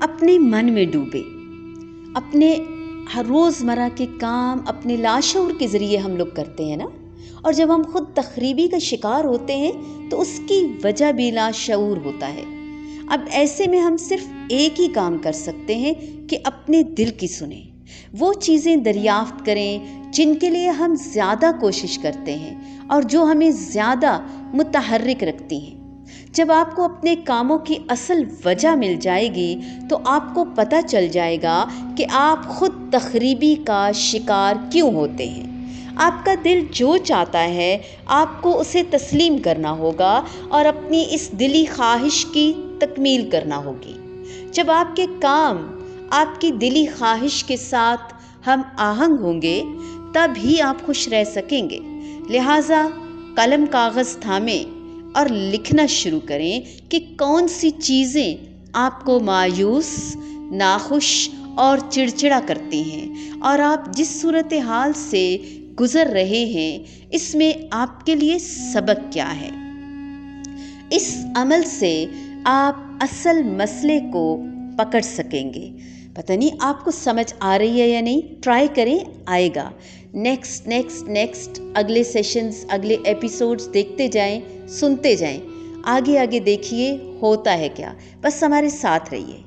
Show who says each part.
Speaker 1: اپنے من میں ڈوبے. اپنے ہر روزمرہ کے کام اپنے لاشعور کے ذریعے ہم لوگ کرتے ہیں نا، اور جب ہم خود تخریبی کا شکار ہوتے ہیں تو اس کی وجہ بھی لاشعور ہوتا ہے. اب ایسے میں ہم صرف ایک ہی کام کر سکتے ہیں کہ اپنے دل کی سنیں، وہ چیزیں دریافت کریں جن کے لیے ہم زیادہ کوشش کرتے ہیں اور جو ہمیں زیادہ متحرک رکھتی ہیں. جب آپ کو اپنے کاموں کی اصل وجہ مل جائے گی تو آپ کو پتہ چل جائے گا کہ آپ خود تخریبی کا شکار کیوں ہوتے ہیں. آپ کا دل جو چاہتا ہے آپ کو اسے تسلیم کرنا ہوگا اور اپنی اس دلی خواہش کی تکمیل کرنا ہوگی. جب آپ کے کام آپ کی دلی خواہش کے ساتھ ہم آہنگ ہوں گے تب ہی آپ خوش رہ سکیں گے. لہٰذا قلم کاغذ تھامیں اور لکھنا شروع کریں کہ کون سی چیزیں آپ کو مایوس، ناخوش اور چڑچڑا کرتی ہیں، اور آپ جس صورتحال سے گزر رہے ہیں اس میں آپ کے لیے سبق کیا ہے. اس عمل سے آپ اصل مسئلے کو پکڑ سکیں گے. پتہ نہیں آپ کو سمجھ آ رہی ہے یا نہیں، ٹرائی کریں، آئے گا. نیکسٹ اگلے سیشنز، اگلے ایپیسوڈز دیکھتے جائیں، سنتے جائیں، آگے دیکھیے ہوتا ہے کیا. بس ہمارے ساتھ رہیے.